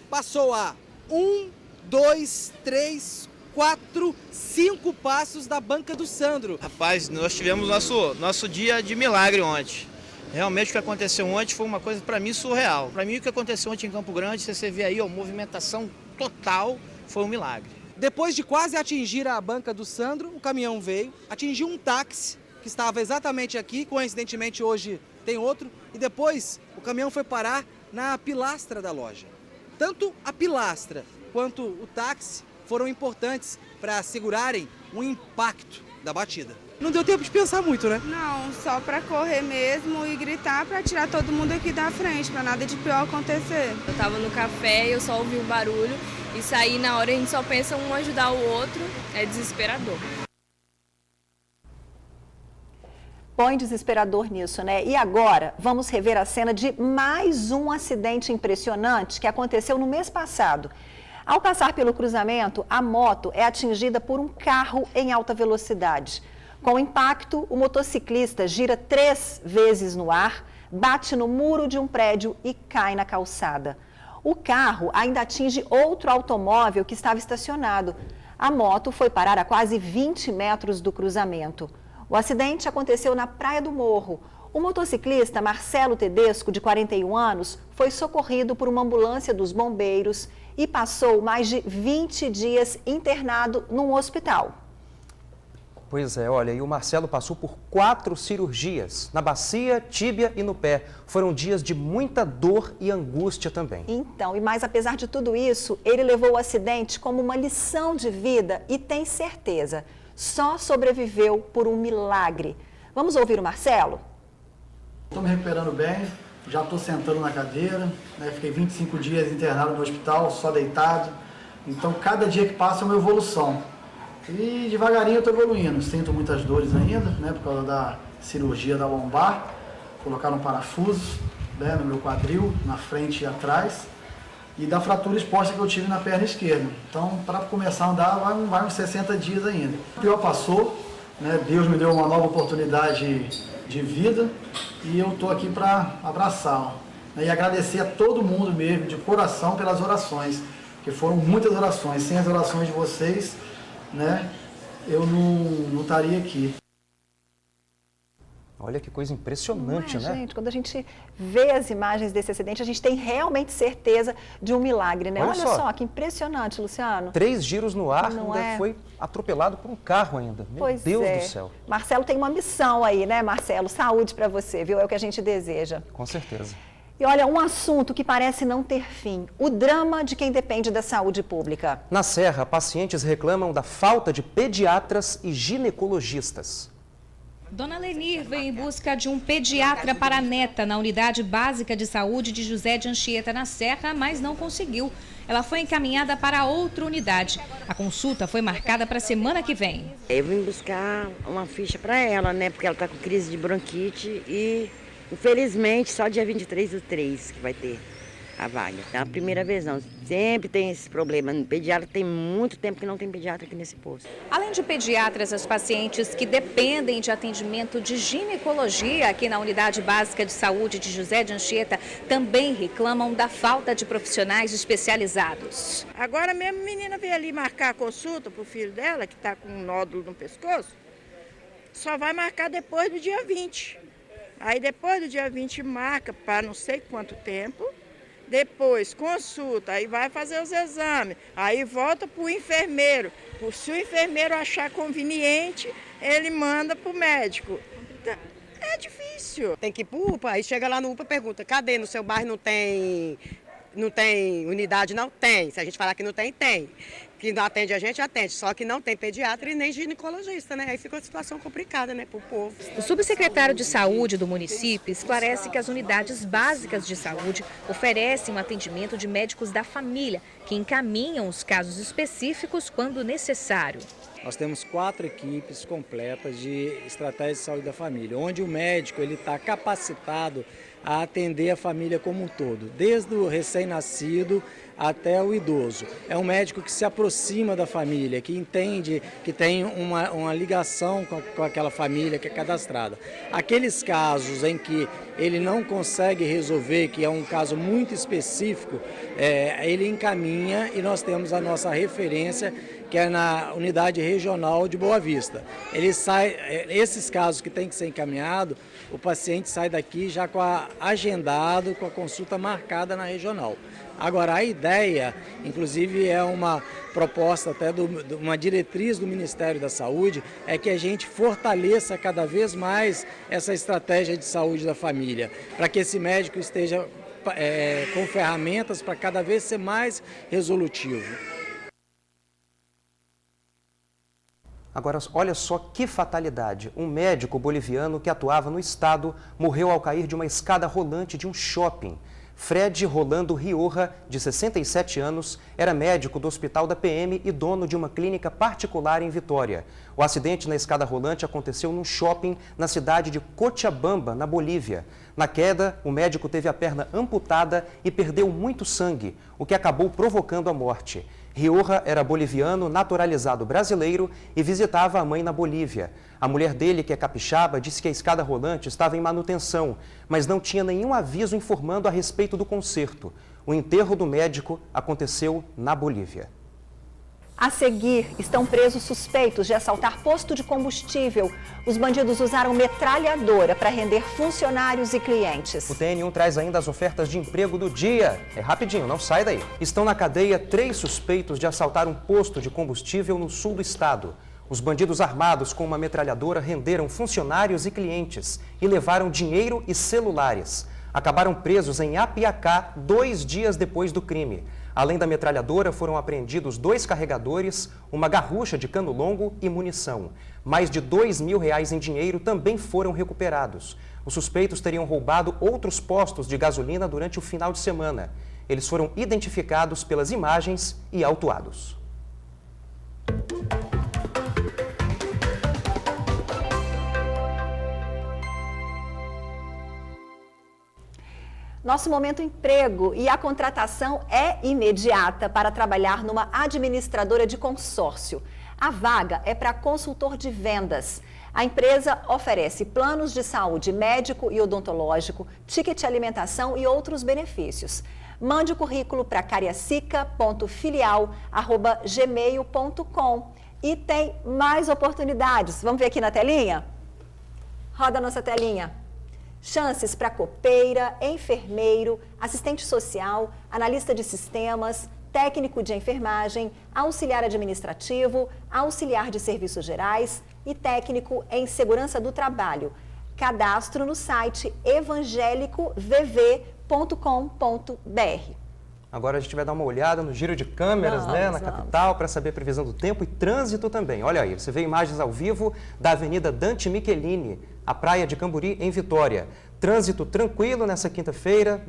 passou a 1, 2, 3, 4, 5 passos da banca do Sandro. Rapaz, nós tivemos nosso dia de milagre ontem. Realmente o que aconteceu ontem foi uma coisa para mim surreal. Para mim o que aconteceu ontem em Campo Grande, você vê aí, a movimentação total, foi um milagre. Depois de quase atingir a banca do Sandro, o caminhão veio, atingiu um táxi que estava exatamente aqui, coincidentemente hoje tem outro, e depois o caminhão foi parar na pilastra da loja. Tanto a pilastra quanto o táxi foram importantes para segurarem o impacto da batida. Não deu tempo de pensar muito, né? Não, só para correr mesmo e gritar para tirar todo mundo aqui da frente, para nada de pior acontecer. Eu tava no café e eu só ouvi um barulho e saí na hora, a gente só pensa um ajudar o outro, é desesperador. Põe desesperador nisso, né? E agora, vamos rever a cena de mais um acidente impressionante que aconteceu no mês passado. Ao passar pelo cruzamento, a moto é atingida por um carro em alta velocidade. Com o impacto, o motociclista gira 3 vezes no ar, bate no muro de um prédio e cai na calçada. O carro ainda atinge outro automóvel que estava estacionado. A moto foi parar a quase 20 metros do cruzamento. O acidente aconteceu na Praia do Morro. O motociclista Marcelo Tedesco, de 41 anos, foi socorrido por uma ambulância dos bombeiros e passou mais de 20 dias internado num hospital. Pois é, olha, e o Marcelo passou por 4 cirurgias, na bacia, tíbia e no pé. Foram dias de muita dor e angústia também. Então, mas apesar de tudo isso, ele levou o acidente como uma lição de vida e tem certeza, só sobreviveu por um milagre. Vamos ouvir o Marcelo? Estou me recuperando bem, já estou sentando na cadeira, né? Fiquei 25 dias internado no hospital, só deitado. Então, cada dia que passa é uma evolução. E devagarinho eu estou evoluindo. Sinto muitas dores ainda, né? Por causa da cirurgia da lombar. Colocaram um parafuso, né, no meu quadril, na frente e atrás. E da fratura exposta que eu tive na perna esquerda. Então, para começar a andar, vai uns 60 dias ainda. O pior passou, né? Deus me deu uma nova oportunidade de vida e eu estou aqui para abraçá-lo, né? E agradecer a todo mundo mesmo, de coração, pelas orações, que foram muitas orações. Sem as orações de vocês, né, eu não estaria aqui. Olha que coisa impressionante, né? Gente, quando a gente vê as imagens desse acidente, a gente tem realmente certeza de um milagre, né? Olha só que impressionante, Luciano. 3 giros no ar, Não ainda foi atropelado por um carro ainda. Meu Deus do céu. Marcelo tem uma missão aí, né, Marcelo? Saúde para você, viu? É o que a gente deseja. Com certeza. E olha, um assunto que parece não ter fim, o drama de quem depende da saúde pública. Na Serra, pacientes reclamam da falta de pediatras e ginecologistas. Dona Lenir veio em busca de um pediatra para a neta na Unidade Básica de Saúde de José de Anchieta, na Serra, mas não conseguiu. Ela foi encaminhada para outra unidade. A consulta foi marcada para a semana que vem. Eu vim buscar uma ficha para ela, né? Porque ela está com crise de bronquite e, infelizmente, só dia 23/3 que vai ter a vaga. É a primeira vez, não. Sempre tem esse problema. Pediatra tem muito tempo que não tem pediatra aqui nesse posto. Além de pediatras, as pacientes que dependem de atendimento de ginecologia aqui na Unidade Básica de Saúde de José de Anchieta também reclamam da falta de profissionais especializados. Agora mesmo a menina veio ali marcar a consulta para o filho dela, que está com um nódulo no pescoço, só vai marcar depois do dia 20. Aí depois do dia 20 marca para não sei quanto tempo. Depois consulta, aí vai fazer os exames, aí volta para o enfermeiro. Se o enfermeiro achar conveniente, ele manda para o médico. É difícil. Tem que ir para o UPA, aí chega lá no UPA e pergunta, cadê? No seu bairro não tem unidade? Não tem. Se a gente falar que não tem, tem. Que não atende a gente, atende. Só que não tem pediatra e nem ginecologista, né? Aí fica uma situação complicada, né, para o povo. O subsecretário de Saúde do município esclarece que as unidades básicas de saúde oferecem um atendimento de médicos da família, que encaminham os casos específicos quando necessário. Nós temos 4 equipes completas de estratégia de saúde da família, onde o médico está capacitado a atender a família como um todo, desde o recém-nascido até o idoso. É um médico que se aproxima da família, que entende, que tem uma ligação com aquela família que é cadastrada. Aqueles casos em que ele não consegue resolver, que é um caso muito específico, ele encaminha e nós temos a nossa referência, que é na unidade regional de Boa Vista. Esses casos que tem que ser encaminhado, o paciente sai daqui já agendado, com a consulta marcada na regional. Agora, a ideia, inclusive é uma proposta até uma diretriz do Ministério da Saúde, é que a gente fortaleça cada vez mais essa estratégia de saúde da família, para que esse médico esteja com ferramentas para cada vez ser mais resolutivo. Agora, olha só que fatalidade. Um médico boliviano que atuava no estado morreu ao cair de uma escada rolante de um shopping. Fred Rolando Riorra, de 67 anos, era médico do Hospital da PM e dono de uma clínica particular em Vitória. O acidente na escada rolante aconteceu num shopping na cidade de Cochabamba, na Bolívia. Na queda, o médico teve a perna amputada e perdeu muito sangue, o que acabou provocando a morte. Riorra era boliviano, naturalizado brasileiro e visitava a mãe na Bolívia. A mulher dele, que é capixaba, disse que a escada rolante estava em manutenção, mas não tinha nenhum aviso informando a respeito do conserto. O enterro do médico aconteceu na Bolívia. A seguir, estão presos suspeitos de assaltar posto de combustível. Os bandidos usaram metralhadora para render funcionários e clientes. O TN1 traz ainda as ofertas de emprego do dia. É rapidinho, não sai daí. Estão na cadeia 3 suspeitos de assaltar um posto de combustível no sul do estado. Os bandidos armados com uma metralhadora renderam funcionários e clientes e levaram dinheiro e celulares. Acabaram presos em Apiacá 2 dias depois do crime. Além da metralhadora, foram apreendidos 2 carregadores, uma garrucha de cano longo e munição. Mais de R$2.000 em dinheiro também foram recuperados. Os suspeitos teriam roubado outros postos de gasolina durante o final de semana. Eles foram identificados pelas imagens e autuados. Nosso momento emprego e a contratação é imediata para trabalhar numa administradora de consórcio. A vaga é para consultor de vendas. A empresa oferece planos de saúde médico e odontológico, ticket alimentação e outros benefícios. Mande o currículo para cariacica.filial@gmail.com. e tem mais oportunidades. Vamos ver aqui na telinha? Roda a nossa telinha. Chances para copeira, enfermeiro, assistente social, analista de sistemas, técnico de enfermagem, auxiliar administrativo, auxiliar de serviços gerais e técnico em segurança do trabalho. Cadastro no site evangelicovv.com.br. Agora a gente vai dar uma olhada no giro de câmeras, na capital, para saber a previsão do tempo e trânsito também. Olha aí, você vê imagens ao vivo da Avenida Dante Michelini, a praia de Camburi, em Vitória. Trânsito tranquilo nessa quinta-feira,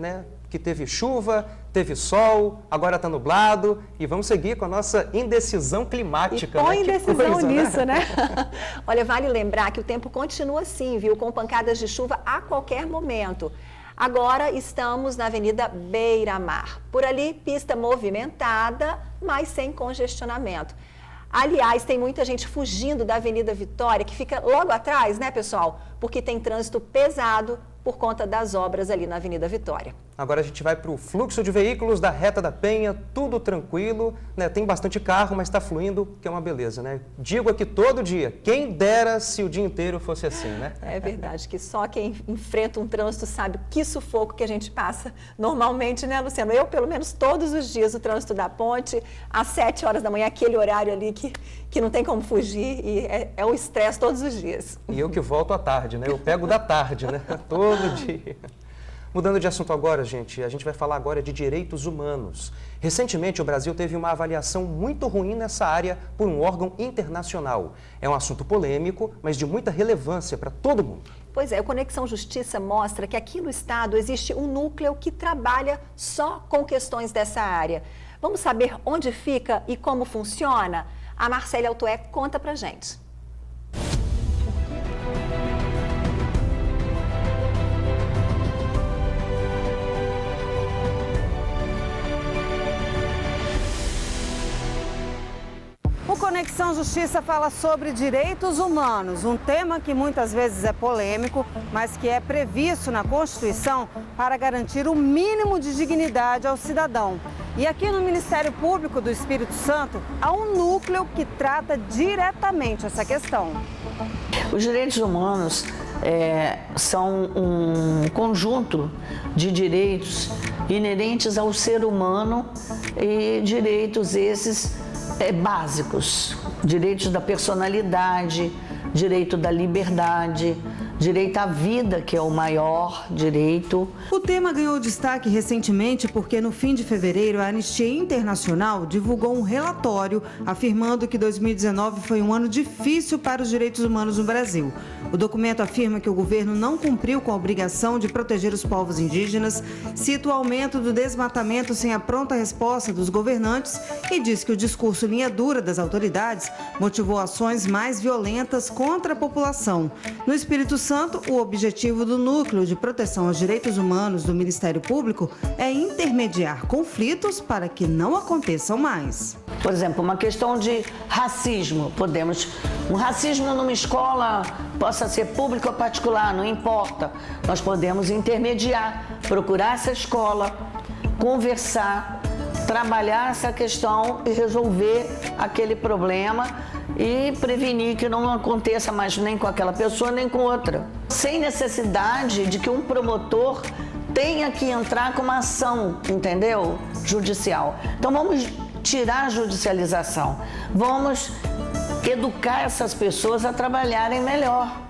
que teve chuva, teve sol, agora está nublado e vamos seguir com a nossa indecisão climática. E põe indecisão nisso, né? Olha, vale lembrar que o tempo continua assim, viu? Com pancadas de chuva a qualquer momento. Agora estamos na Avenida Beira-Mar. Por ali, pista movimentada, mas sem congestionamento. Aliás, tem muita gente fugindo da Avenida Vitória, que fica logo atrás, né, pessoal? Porque tem trânsito pesado por conta das obras ali na Avenida Vitória. Agora a gente vai para o fluxo de veículos da Reta da Penha, tudo tranquilo, Tem bastante carro, mas está fluindo, que é uma beleza, Digo aqui todo dia, quem dera se o dia inteiro fosse assim, É verdade, que só quem enfrenta um trânsito sabe que sufoco que a gente passa normalmente, né, Luciano? Eu, pelo menos, todos os dias, o trânsito da ponte, às 7 horas da manhã, aquele horário ali que não tem como fugir e é o estresse todos os dias. E eu que volto à tarde, Eu pego da tarde, Todo dia. Mudando de assunto agora, a gente vai falar agora de direitos humanos. Recentemente, o Brasil teve uma avaliação muito ruim nessa área por um órgão internacional. É um assunto polêmico, mas de muita relevância para todo mundo. Pois é, o Conexão Justiça mostra que aqui no estado existe um núcleo que trabalha só com questões dessa área. Vamos saber onde fica e como funciona? A Marcele Altoé conta pra gente. O Conexão Justiça fala sobre direitos humanos, um tema que muitas vezes é polêmico, mas que é previsto na Constituição para garantir o mínimo de dignidade ao cidadão. E aqui no Ministério Público do Espírito Santo, há um núcleo que trata diretamente essa questão. Os direitos humanos são um conjunto de direitos inerentes ao ser humano e direitos esses básicos, direitos da personalidade, direito da liberdade, direito à vida, que é o maior direito. O tema ganhou destaque recentemente porque no fim de fevereiro a Anistia Internacional divulgou um relatório afirmando que 2019 foi um ano difícil para os direitos humanos no Brasil. O documento afirma que o governo não cumpriu com a obrigação de proteger os povos indígenas, cita o aumento do desmatamento sem a pronta resposta dos governantes e diz que o discurso linha dura das autoridades motivou ações mais violentas contra a população. No Espírito Santo, o objetivo do Núcleo de Proteção aos Direitos Humanos do Ministério Público é intermediar conflitos para que não aconteçam mais. Por exemplo, uma questão de racismo. Um racismo numa escola, possa ser pública ou particular, não importa. Nós podemos intermediar, procurar essa escola, conversar, trabalhar essa questão e resolver aquele problema e prevenir que não aconteça mais nem com aquela pessoa nem com outra. Sem necessidade de que um promotor tenha que entrar com uma ação, entendeu? Judicial. Então vamos tirar a judicialização. Vamos educar essas pessoas a trabalharem melhor.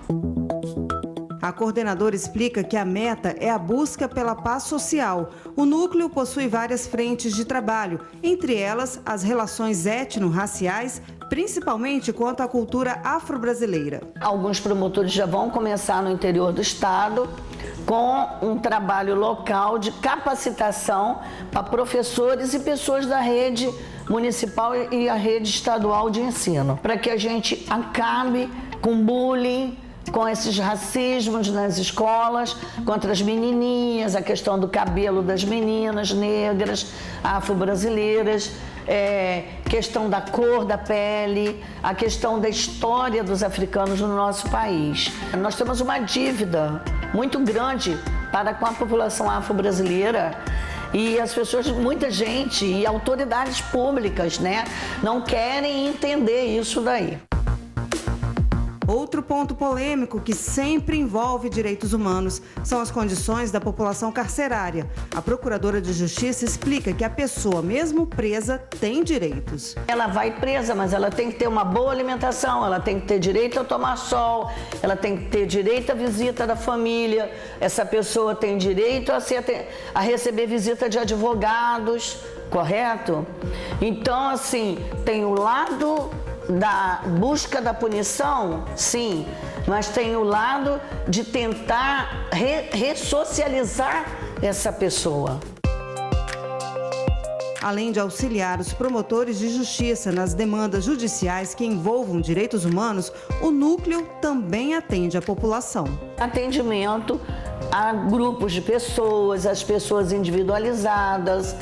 A coordenadora explica que a meta é a busca pela paz social. O núcleo possui várias frentes de trabalho, entre elas as relações étnico-raciais, principalmente quanto à cultura afro-brasileira. Alguns promotores já vão começar no interior do estado com um trabalho local de capacitação para professores e pessoas da rede municipal e a rede estadual de ensino, para que a gente acabe com bullying, com esses racismos nas escolas, contra as menininhas, a questão do cabelo das meninas negras, afro-brasileiras, questão da cor da pele, a questão da história dos africanos no nosso país. Nós temos uma dívida muito grande para com a população afro-brasileira E as pessoas, muita gente e autoridades públicas, né, não querem entender isso daí. Outro ponto polêmico que sempre envolve direitos humanos são as condições da população carcerária. A Procuradora de Justiça explica que a pessoa, mesmo presa, tem direitos. Ela vai presa, mas ela tem que ter uma boa alimentação, ela tem que ter direito a tomar sol, ela tem que ter direito à visita da família, essa pessoa tem direito a receber visita de advogados, correto? Então, assim, tem o lado da busca da punição, sim, mas tem o lado de tentar ressocializar essa pessoa. Além de auxiliar os promotores de justiça nas demandas judiciais que envolvam direitos humanos, o núcleo também atende a população. Atendimento a grupos de pessoas, as pessoas individualizadas,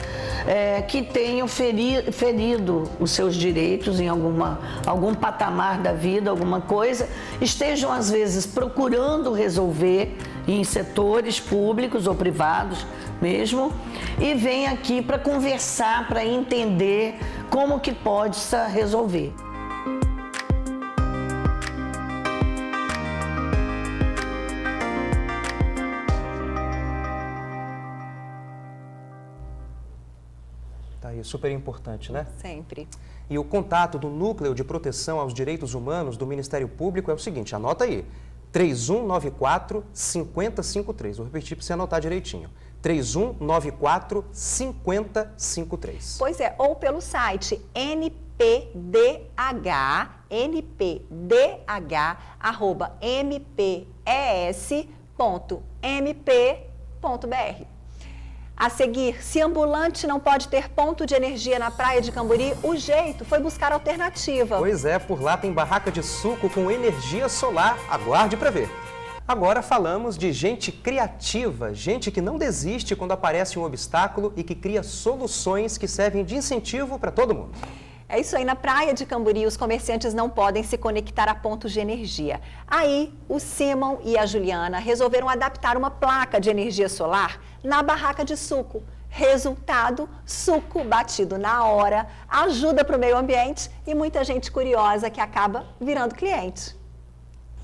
que tenham ferido os seus direitos em algum patamar da vida, alguma coisa, estejam às vezes procurando resolver em setores públicos ou privados mesmo, e vem aqui para conversar, para entender como que pode se resolver. Tá aí, super importante, né? Sempre. E o contato do Núcleo de Proteção aos Direitos Humanos do Ministério Público é o seguinte, anota aí, 3194-5053. Vou repetir para você anotar direitinho. 3194-5053. Pois é, ou pelo site npdh@mpes.mp.br. A seguir, se ambulante não pode ter ponto de energia na praia de Camburi, o jeito foi buscar alternativa. Pois é, por lá tem barraca de suco com energia solar. Aguarde para ver. Agora falamos de gente criativa, gente que não desiste quando aparece um obstáculo e que cria soluções que servem de incentivo para todo mundo. É isso aí, na praia de Camburi, os comerciantes não podem se conectar a pontos de energia. Aí, o Simon e a Juliana resolveram adaptar uma placa de energia solar na barraca de suco. Resultado, suco batido na hora, ajuda para o meio ambiente e muita gente curiosa que acaba virando cliente.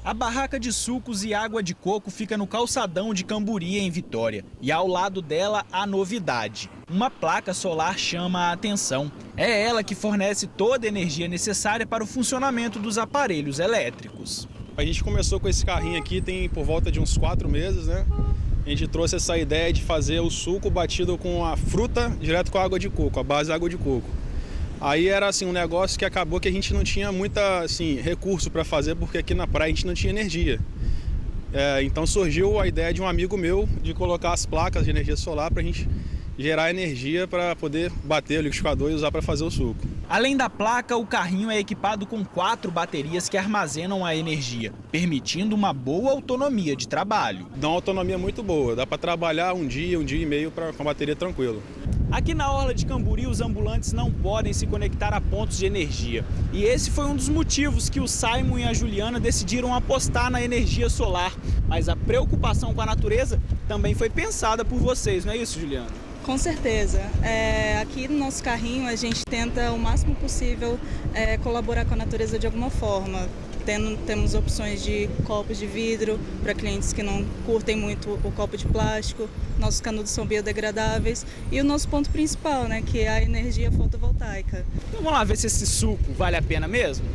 A barraca de sucos e água de coco fica no calçadão de Camburi, em Vitória. E ao lado dela, a novidade. Uma placa solar chama a atenção. É ela que fornece toda a energia necessária para o funcionamento dos aparelhos elétricos. A gente começou com esse carrinho aqui tem por volta de uns 4 meses, né? A gente trouxe essa ideia de fazer o suco batido com a fruta direto com a água de coco, a base água de coco. Aí era assim um negócio que acabou que a gente não tinha muita recurso para fazer, porque aqui na praia a gente não tinha energia. Então surgiu a ideia de um amigo meu de colocar as placas de energia solar para a gente gerar energia para poder bater o liquidificador e usar para fazer o suco. Além da placa, o carrinho é equipado com 4 baterias que armazenam a energia, permitindo uma boa autonomia de trabalho. Dá uma autonomia muito boa, dá para trabalhar um dia e meio com a bateria tranquilo. Aqui na orla de Camburi, os ambulantes não podem se conectar a pontos de energia. E esse foi um dos motivos que o Simon e a Juliana decidiram apostar na energia solar. Mas a preocupação com a natureza também foi pensada por vocês, não é isso, Juliana? Com certeza. Aqui no nosso carrinho a gente tenta o máximo possível colaborar com a natureza de alguma forma. Temos opções de copos de vidro para clientes que não curtem muito o copo de plástico. Nossos canudos são biodegradáveis e o nosso ponto principal, né, que é a energia fotovoltaica. Então vamos lá ver se esse suco vale a pena mesmo?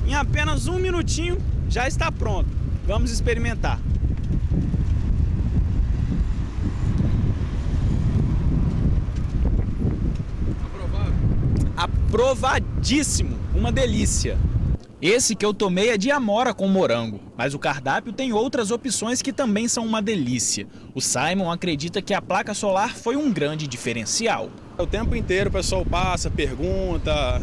Em apenas 1 minutinho já está pronto. Vamos experimentar. Aprovadíssimo, uma delícia. Esse que eu tomei é de amora com morango, mas o cardápio tem outras opções que também são uma delícia. O Simon acredita que a placa solar foi um grande diferencial. O tempo inteiro o pessoal passa, pergunta,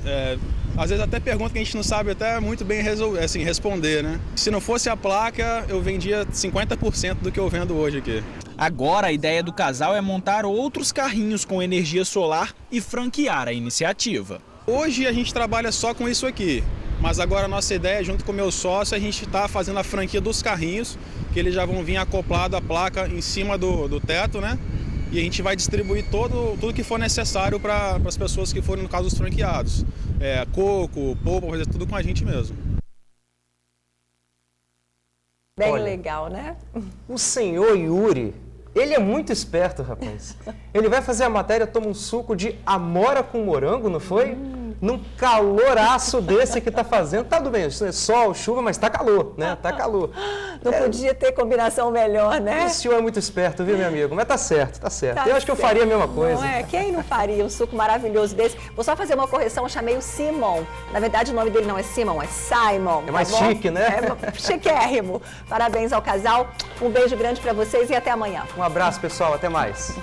às vezes até pergunta que a gente não sabe até muito bem responder, né? Se não fosse a placa, eu vendia 50% do que eu vendo hoje aqui. Agora a ideia do casal é montar outros carrinhos com energia solar e franquear a iniciativa. Hoje a gente trabalha só com isso aqui, Mas agora a nossa ideia, junto com o meu sócio, a gente está fazendo a franquia dos carrinhos, que eles já vão vir acoplado a placa em cima do teto, né? E a gente vai distribuir tudo que for necessário para as pessoas que forem, no caso, os franqueados. Coco, polpa, fazer tudo com a gente mesmo. Bem legal, né? O senhor Yuri, ele é muito esperto, rapaz. Ele vai fazer a matéria, toma um suco de amora com morango, não foi? Num caloraço desse que tá fazendo. Tá tudo bem, sol, chuva, mas tá calor, né? Tá calor. Não podia ter combinação melhor, né? O senhor é muito esperto, viu, meu amigo? Mas tá certo, tá certo. Tá eu acho que eu faria a mesma coisa. Não é? Quem não faria um suco maravilhoso desse? Vou só fazer uma correção, eu chamei o Simon. Na verdade, o nome dele não é Simon, é Simon. É mais chique, né? É chiquérrimo. Parabéns ao casal. Um beijo grande pra vocês e até amanhã. Um abraço, pessoal. Até mais.